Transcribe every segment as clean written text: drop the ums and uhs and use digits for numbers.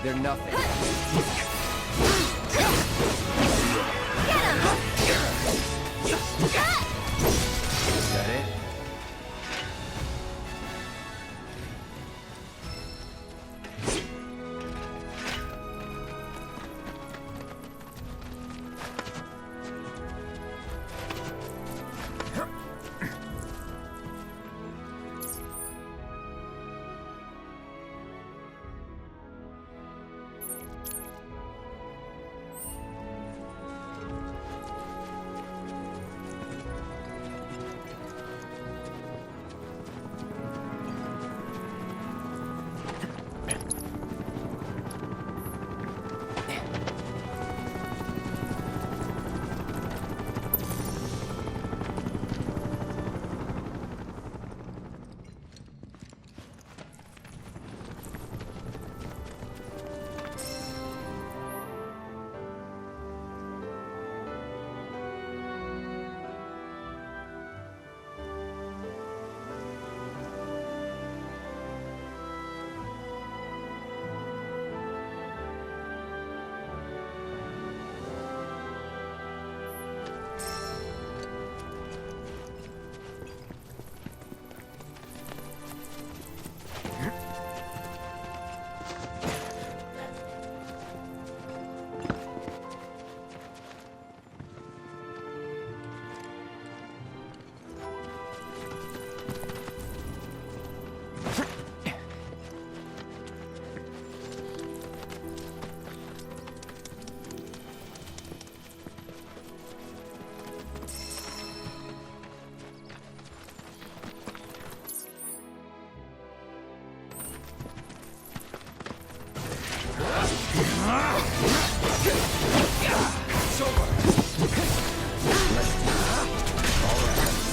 They're nothing. Is that it?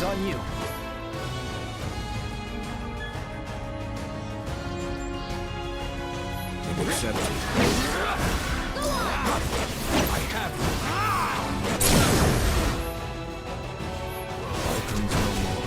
On you. Accept it. I have Falcons no more.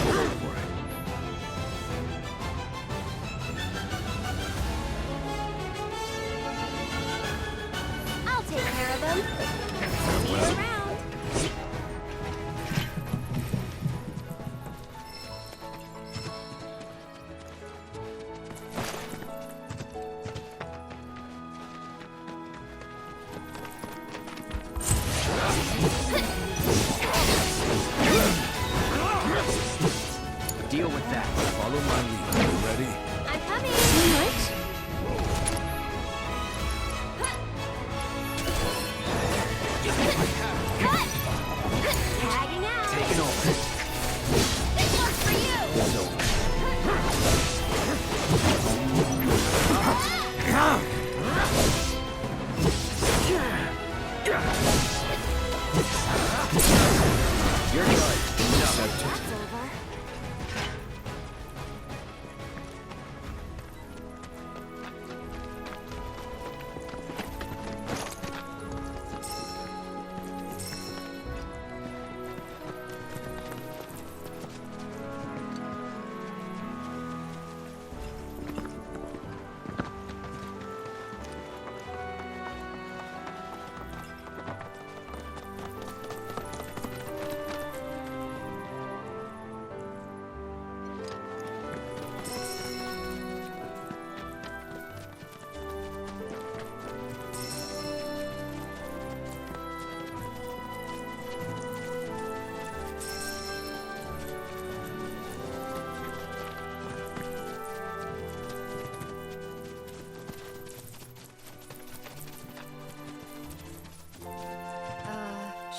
Go for it. I'll take care of them. See you around. Deal with that. Follow my lead. You ready? I'm coming. Too much? Tagging out. Taking over. This one's for you. It's over. You're good. No. That's over.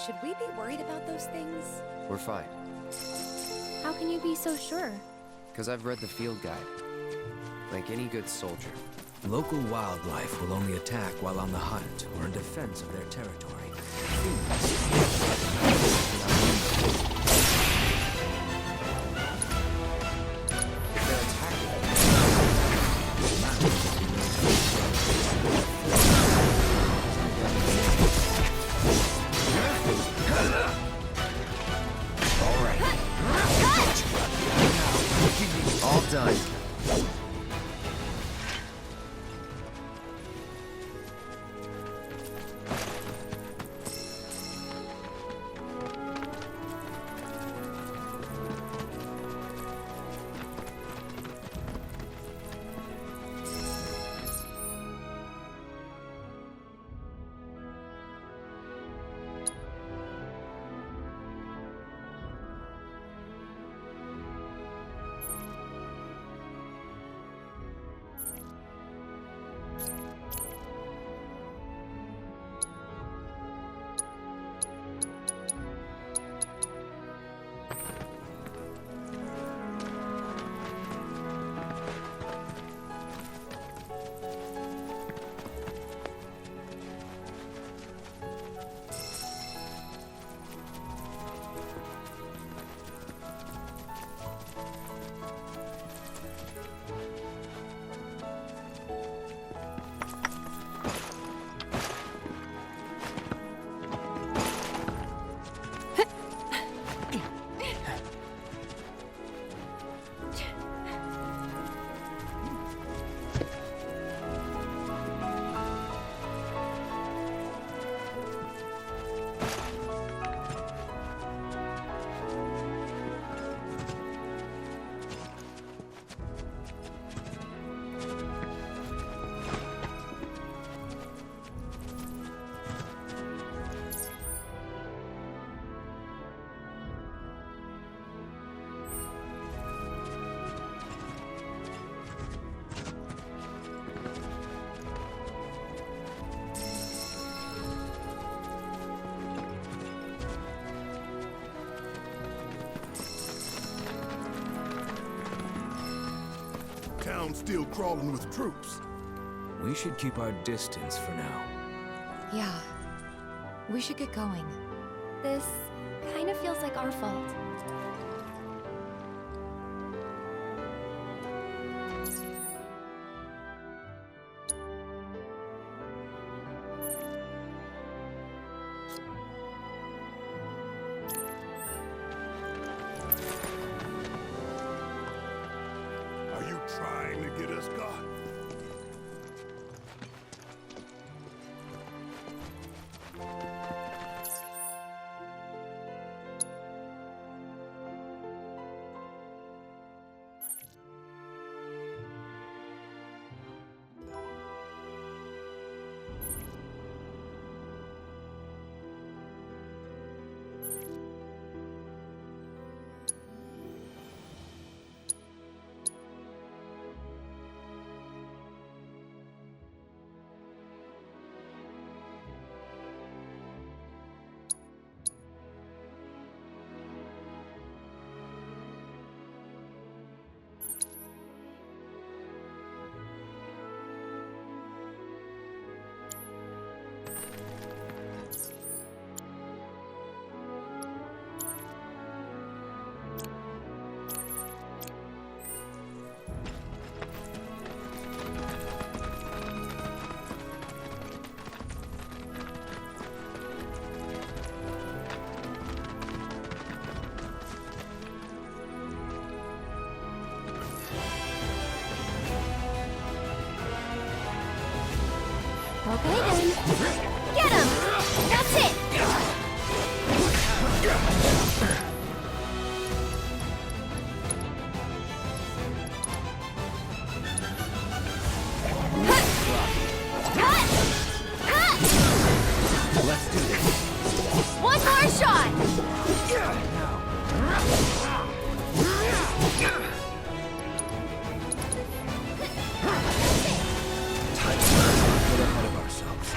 Should we be worried about those things? We're fine. How can you be so sure? Because I've read the field guide. Like any good soldier. Local wildlife will only attack while on the hunt or in defense of their territory. If they're attacking, all right. All done. Town's still crawling with troops. We should keep our distance for now. Yeah. We should get going. This kind of feels like our fault. thing to get us caught. Okay then. Get him! That's it! Let's do this. One more shot! Get ahead of ourselves.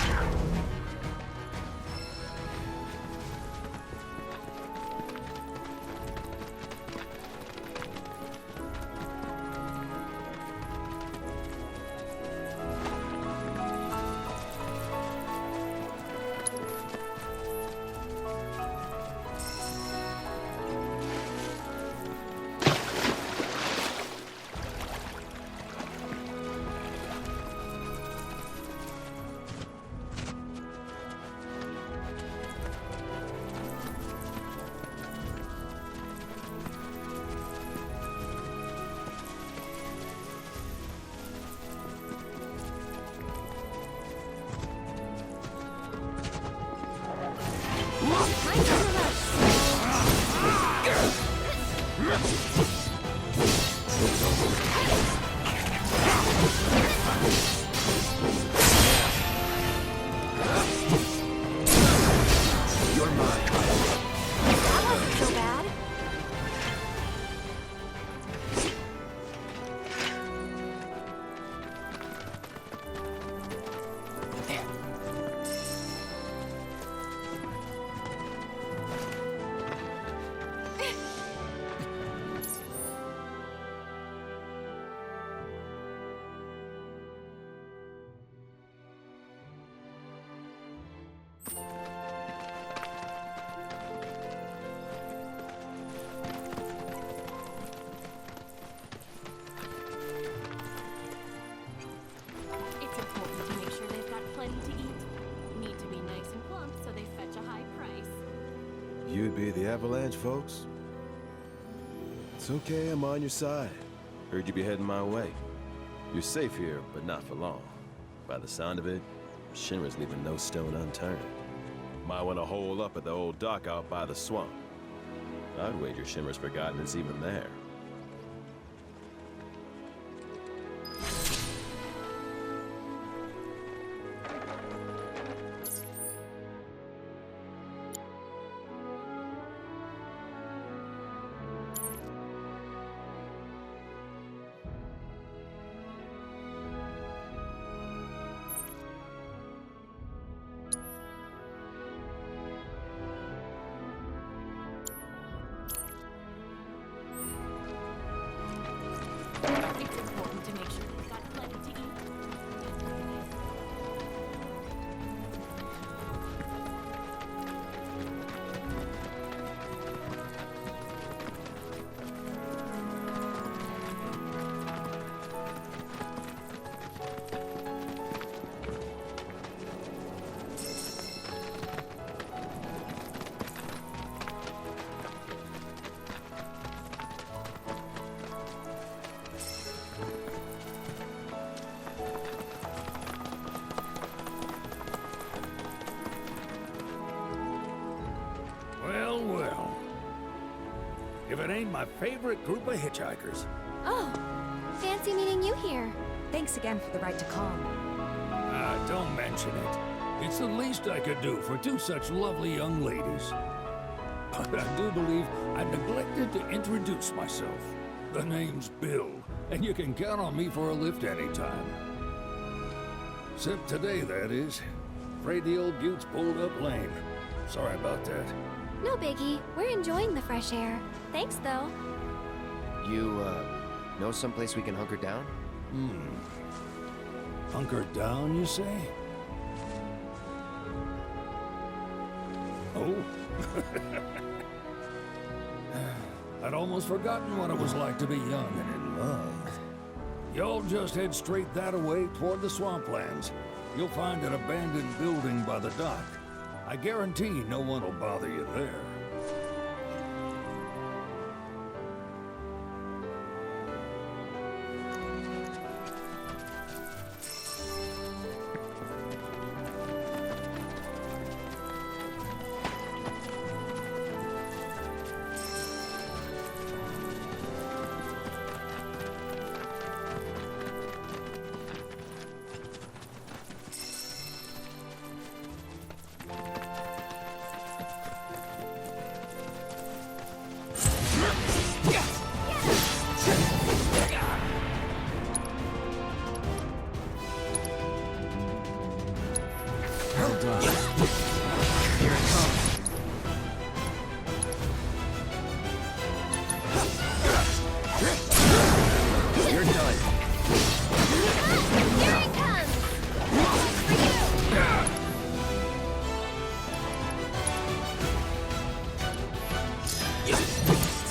You're mine. That wasn't so bad. It's important to make sure they've got plenty to eat. Need to be nice and plump so they fetch a high price. You'd be the Avalanche, folks? It's okay, I'm on your side. Heard you'd be heading my way. You're safe here, but not for long. By the sound of it, Shinra's leaving no stone unturned. Might want to hole up at the old dock out by the swamp. I'd wager Shinra's forgotten it's even there. It's important to make sure they've got plenty to eat. trained my favorite group of hitchhikers. Oh, fancy meeting you here. Thanks again for the ride to Calm. Don't mention it. It's the least I could do for two such lovely young ladies. But I do believe I neglected to introduce myself. The name's Bill, and you can count on me for a lift anytime. Except today, that is. Afraid the old bute's pulled up lame. Sorry about that. No biggie. We're enjoying the fresh air. Thanks, though. You, know someplace we can hunker down? Hunker down, you say? Oh? I'd almost forgotten what it was like to be young and in love. Y'all just head straight that away toward the swamplands. You'll find an abandoned building by the dock. I guarantee no one will bother you there.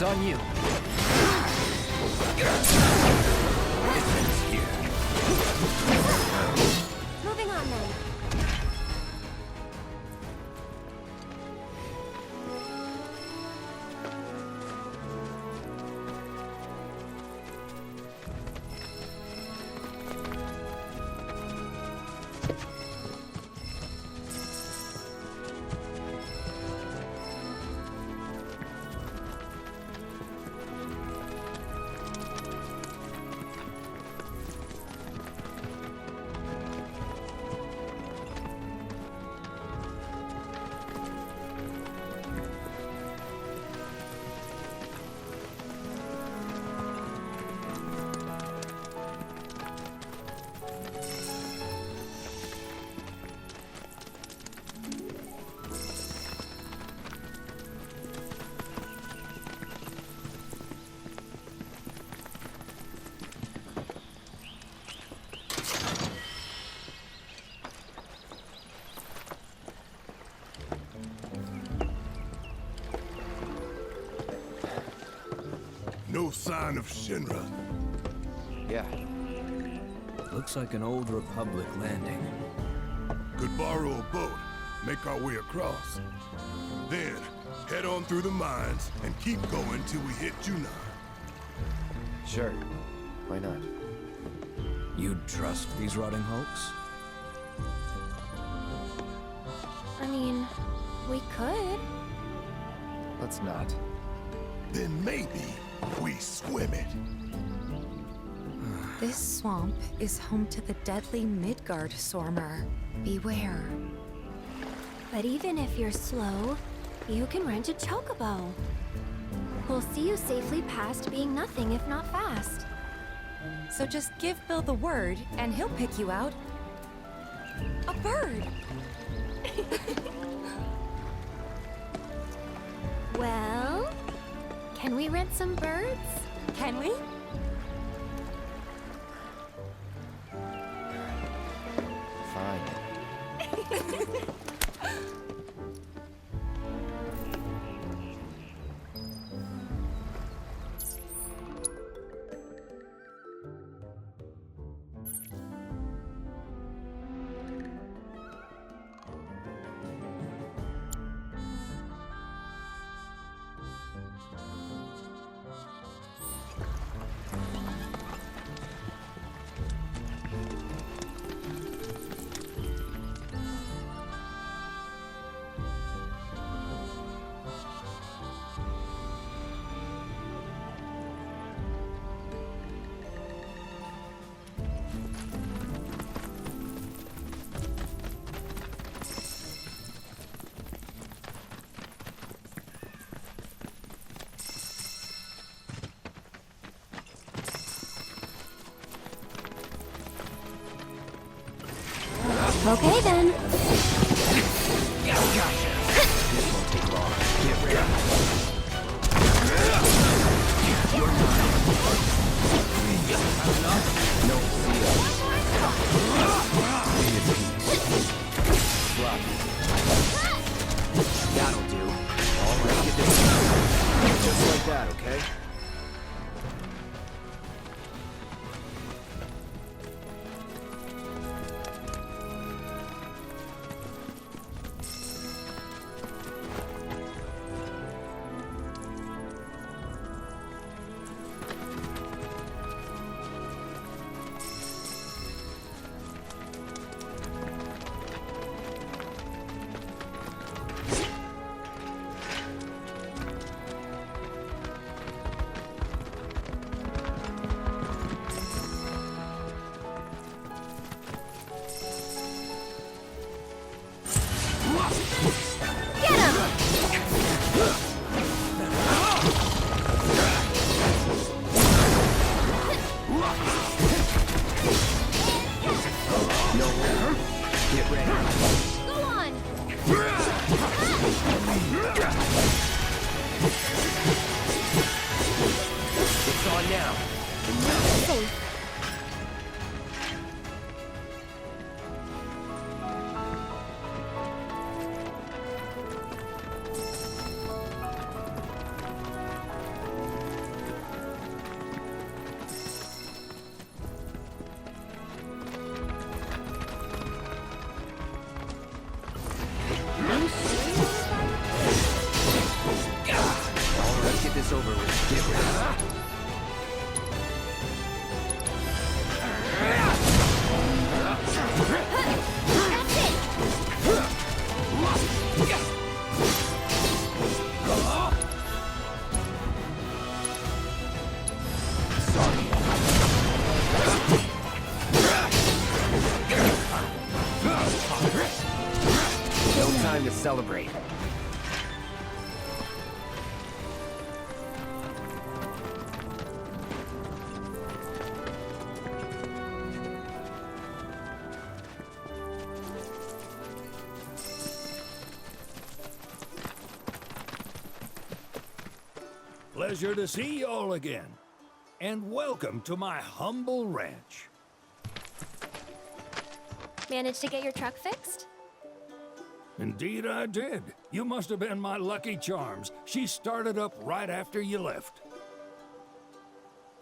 It's on you. Moving on then. No sign of Shinra. Yeah. Looks like an old Republic landing. Could borrow a boat, make our way across. Then, head on through the mines and keep going till we hit Junon. Sure. Why not? You'd trust these rotting hulks? I mean, we could. Let's not. Then maybe we swim it. This swamp is home to the deadly Midgard Sormer. Beware. But even if you're slow, you can rent a chocobo. We'll see you safely past being nothing if not fast. So just give Bill the word, and he'll pick you out. A bird! Well, can we rent some birds? Can we? Fine. Okay then. That'll do. All right, get this. Just like that, okay? Time to celebrate. Pleasure to see y'all again. And welcome to my humble ranch. Managed to get your truck fixed? Indeed I did. You must have been my lucky charms. She started up right after you left.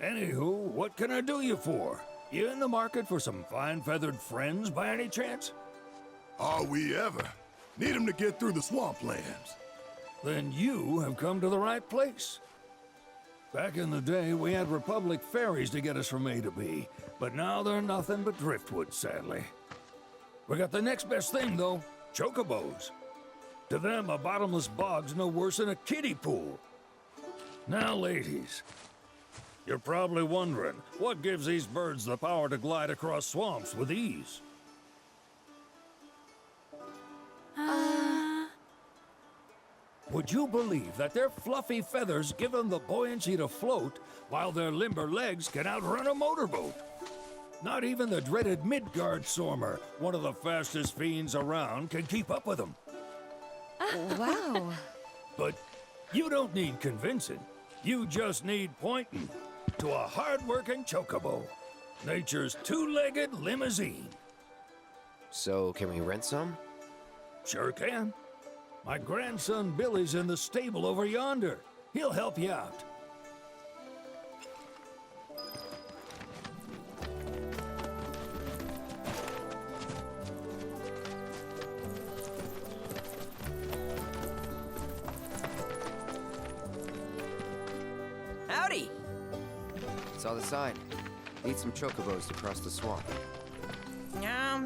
Anywho, what can I do you for? You in the market for some fine-feathered friends by any chance? Are we ever? Need 'em to get through the swamplands. Then you have come to the right place. Back in the day, we had Republic ferries to get us from A to B, but now they're nothing but driftwood, sadly. We got the next best thing, though. Chocobos. To them, a bottomless bog's no worse than a kiddie pool. Now, ladies, you're probably wondering, what gives these birds the power to glide across swamps with ease? Would you believe that their fluffy feathers give them the buoyancy to float, while their limber legs can outrun a motorboat? Not even the dreaded Midgard Sormer, one of the fastest fiends around, can keep up with them. Wow. But you don't need convincing. You just need pointing to a hard-working chocobo. Nature's two-legged limousine. So, can we rent some? Sure can. My grandson Billy's in the stable over yonder. He'll help you out. Howdy! Saw the sign. Need some chocobos to cross the swamp.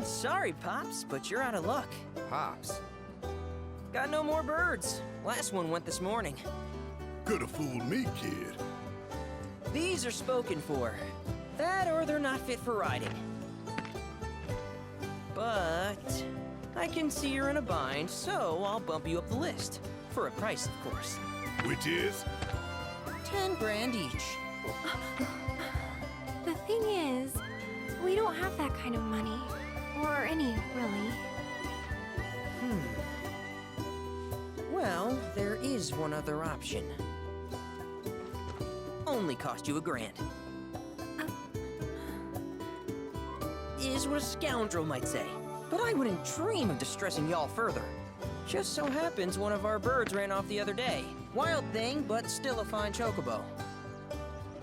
Sorry, Pops, but you're out of luck. Pops. Got no more birds. Last one went this morning. Could have fooled me, kid. These are spoken for. That or they're not fit for riding. But I can see you're in a bind, so I'll bump you up the list. For a price, of course. Which is? 10 grand each. The thing is, we don't have that kind of money. Or any, really. Well, there is one other option. Only cost you $1,000. Is what a scoundrel might say. But I wouldn't dream of distressing y'all further. Just so happens one of our birds ran off the other day. Wild thing, but still a fine chocobo.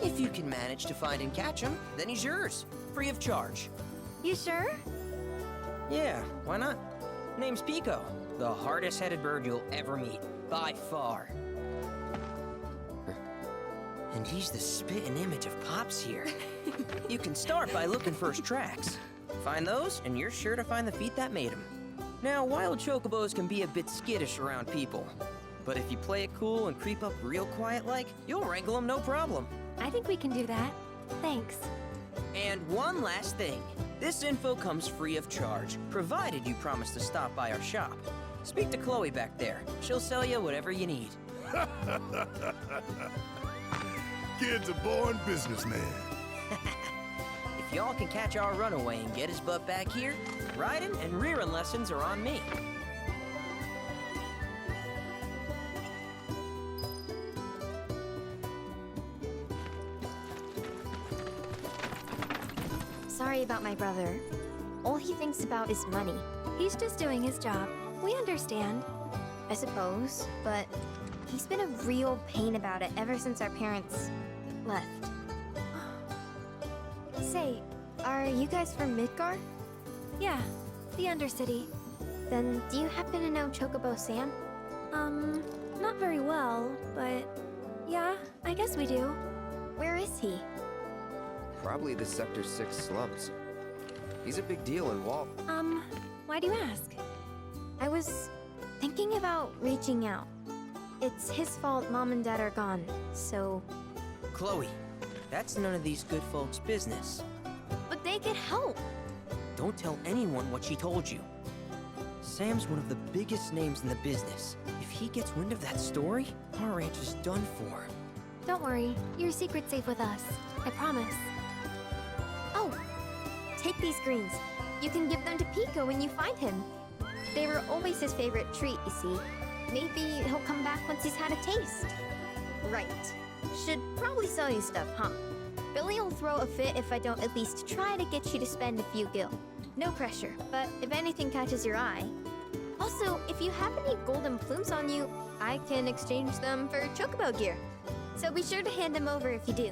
If you can manage to find and catch him, then he's yours, free of charge. You sure? Yeah, why not? Name's Pico, the hardest-headed bird you'll ever meet, by far. And he's the spitting image of Pops here. You can start by looking for his tracks. Find those, and you're sure to find the feet that made him. Now, wild chocobos can be a bit skittish around people. But if you play it cool and creep up real quiet-like, you'll wrangle them no problem. I think we can do that. Thanks. And one last thing. This info comes free of charge, provided you promise to stop by our shop. Speak to Chloe back there. She'll sell you whatever you need. Kid's a born businessman. If y'all can catch our runaway and get his butt back here, riding and rearing lessons are on me. Sorry about my brother. All he thinks about is money. He's just doing his job. We understand. I suppose, but he's been a real pain about it ever since our parents left. Say, are you guys from Midgar? Yeah, the Undercity. Then do you happen to know Chocobo Sam? Not very well, but yeah, I guess we do. Where is he? Probably the Sector 6 slums. He's a big deal in Walt. Why do you ask? I was thinking about reaching out. It's his fault Mom and Dad are gone, so... Chloe, that's none of these good folks' business. But they could help. Don't tell anyone what she told you. Sam's one of the biggest names in the business. If he gets wind of that story, our ranch is done for. Don't worry, your secret's safe with us. I promise. Oh, take these greens. You can give them to Pico when you find him. They were always his favorite treat, you see. Maybe he'll come back once he's had a taste. Right. Should probably sell you stuff, huh? Billy will throw a fit if I don't at least try to get you to spend a few gil. No pressure, but if anything catches your eye. Also, if you have any golden plumes on you, I can exchange them for chocobo gear. So be sure to hand them over if you do.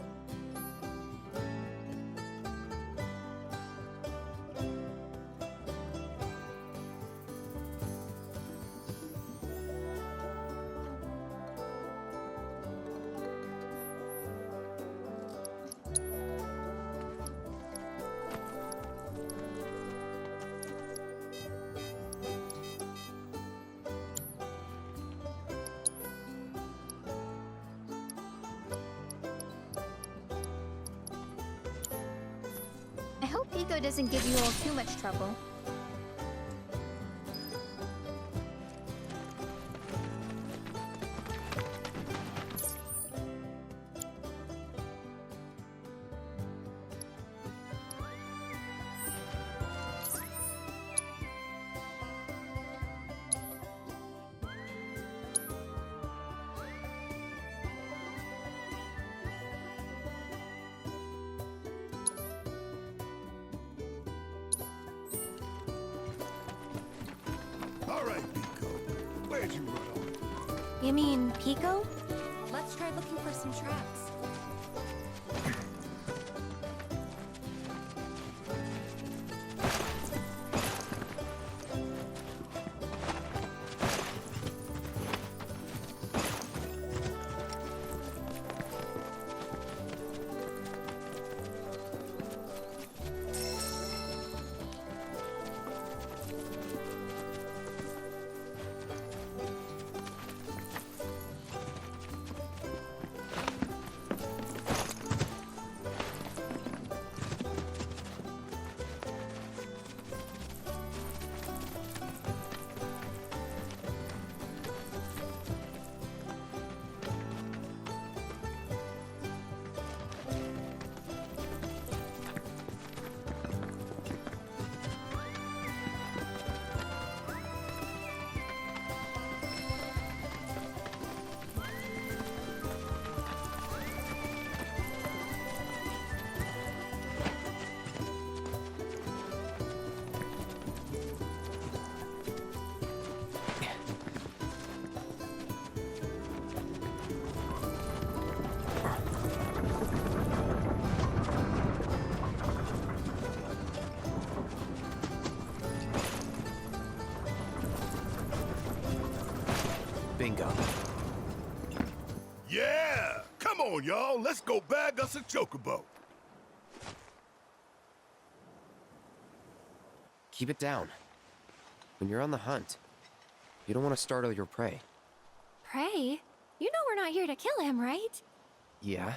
I hope Pico doesn't give you all too much trouble. All right, Pico. Where'd you run off? You mean Pico? Let's try looking for some tracks. Bingo. Yeah! Come on, y'all. Let's go bag us a chocobo. Keep it down. When you're on the hunt, you don't want to startle your prey. Prey? You know we're not here to kill him, right? Yeah?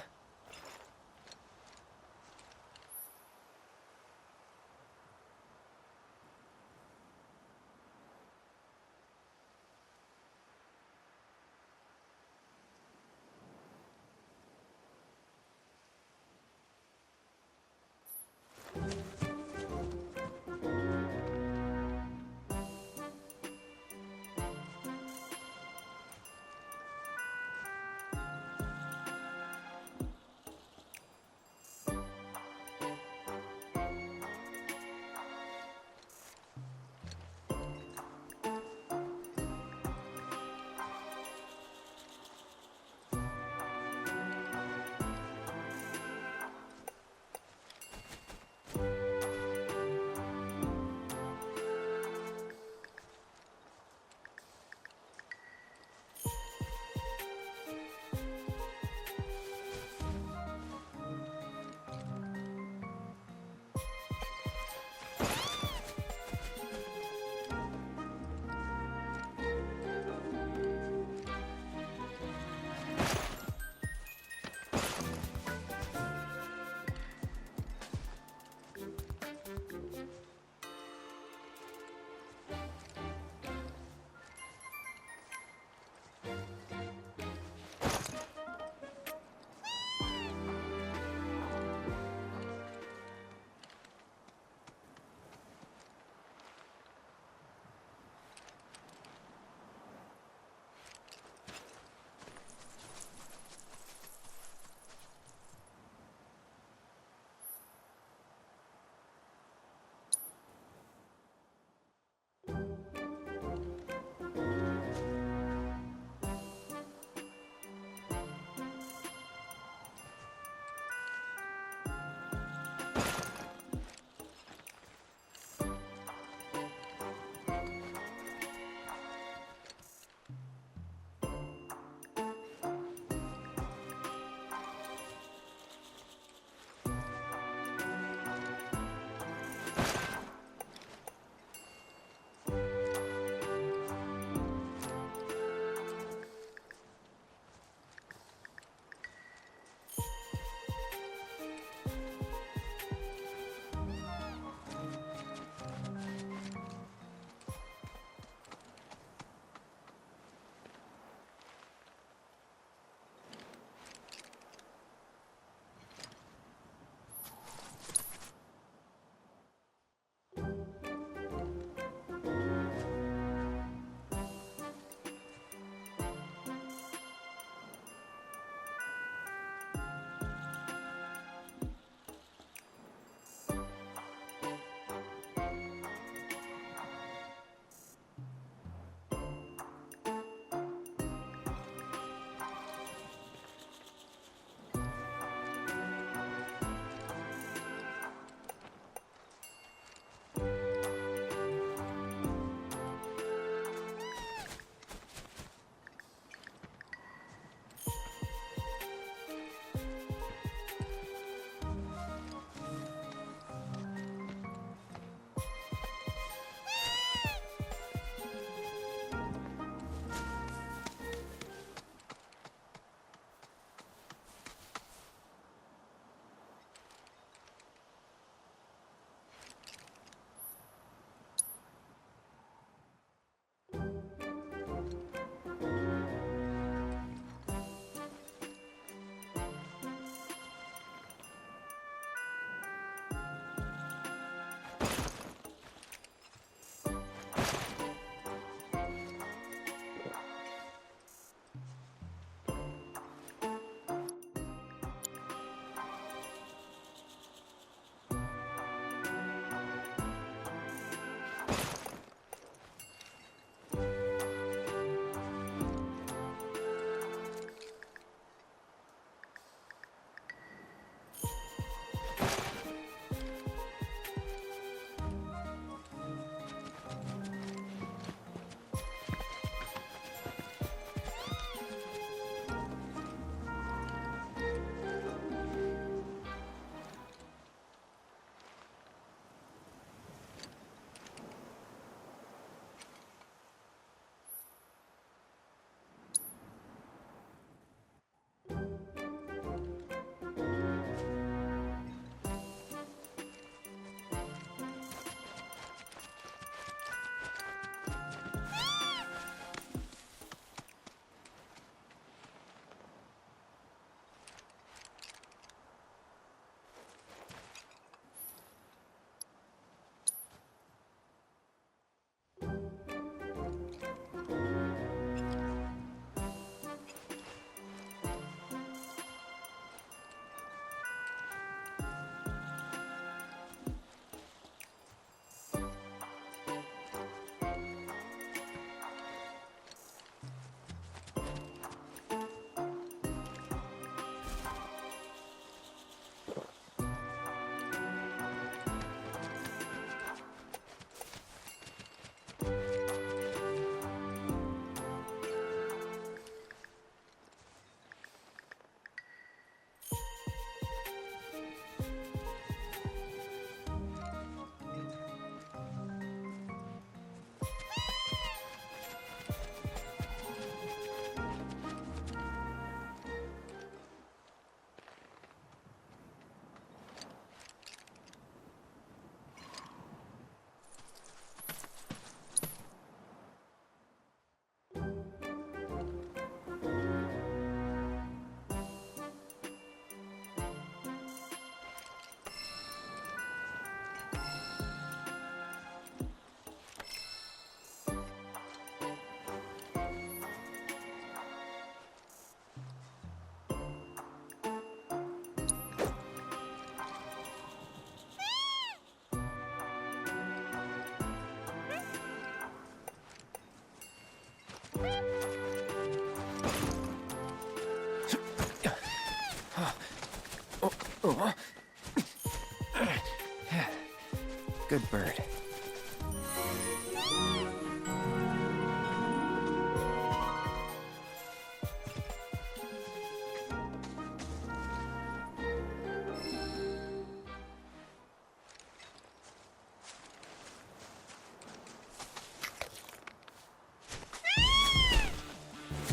Good bird.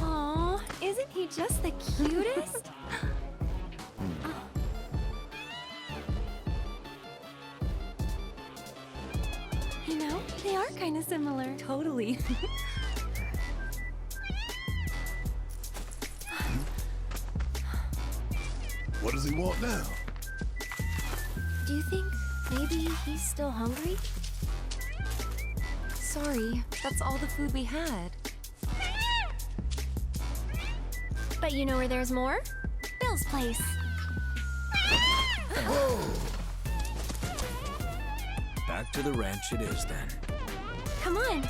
Aw, isn't he just the cutest? You know, they are kind of similar. Totally. What does he want now? Do you think maybe he's still hungry? Sorry, that's all the food we had. But you know where there's more? Bill's place. Back to the ranch it is then. Come on.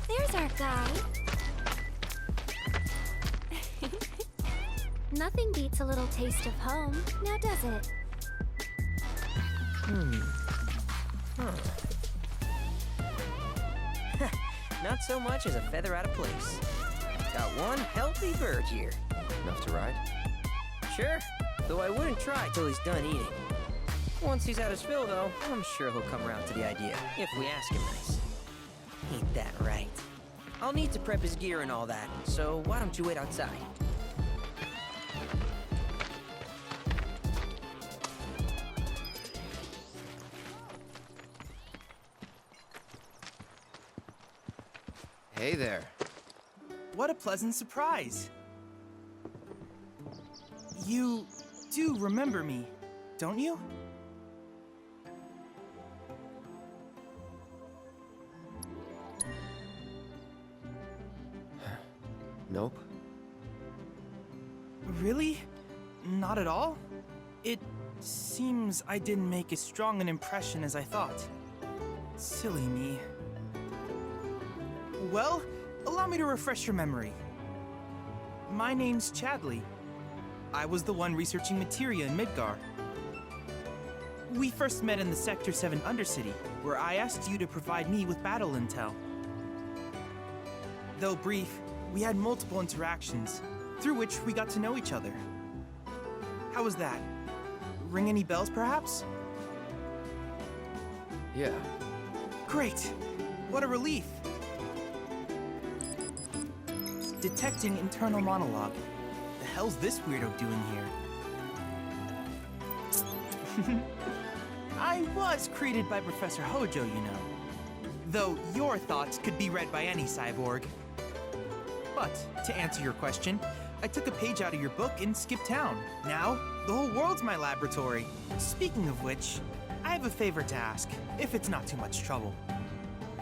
There's our guy. Nothing beats a little taste of home, now does it? Not so much as a feather out of place. Got one healthy bird here. Enough to ride? Sure, though I wouldn't try till he's done eating. Once he's had his fill, though, I'm sure he'll come around to the idea, if we ask him nice. Ain't that right? I'll need to prep his gear and all that, so why don't you wait outside? Hey there. What a pleasant surprise. You do remember me, don't you? Nope. Really? Not at all? It seems I didn't make as strong an impression as I thought. Silly me. Well, allow me to refresh your memory. My name's Chadley. I was the one researching materia in Midgar. We first met in the Sector 7 Undercity, where I asked you to provide me with battle intel. Though brief, we had multiple interactions, through which we got to know each other. How was that? Ring any bells, perhaps? Yeah. Great! What a relief! Detecting internal monologue. The hell's this weirdo doing here? I was created by Professor Hojo, you know. Though your thoughts could be read by any cyborg. But, to answer your question, I took a page out of your book and skipped town. Now, the whole world's my laboratory. Speaking of which, I I have a favor to ask, if it's not too much trouble.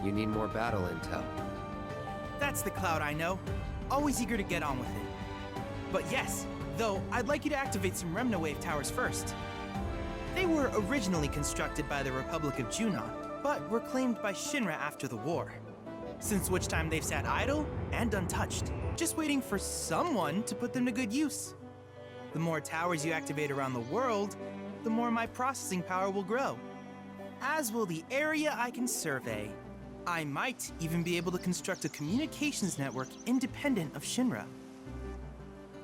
You need more battle intel. That's the Cloud I know. Always eager to get on with it. But yes, though, I'd like you to activate some Remnawave towers first. They were originally constructed by the Republic of Junon, but were claimed by Shinra after the war. Since which time they've sat idle and untouched, just waiting for someone to put them to good use. The more towers you activate around the world, the more my processing power will grow. As will the area I can survey. I might even be able to construct a communications network independent of Shinra.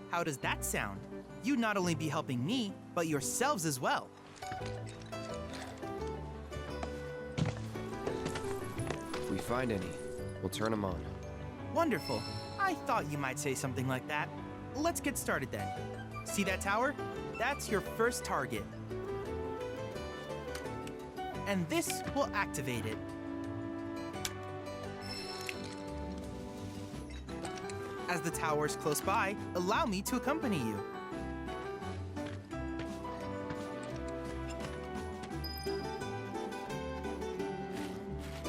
How does that sound? You'd not only be helping me, but yourselves as well. If we find any, we'll turn them on. Wonderful. I thought you might say something like that. Let's get started then. See that tower? That's your first target. And this will activate it. As the tower is close by, allow me to accompany you.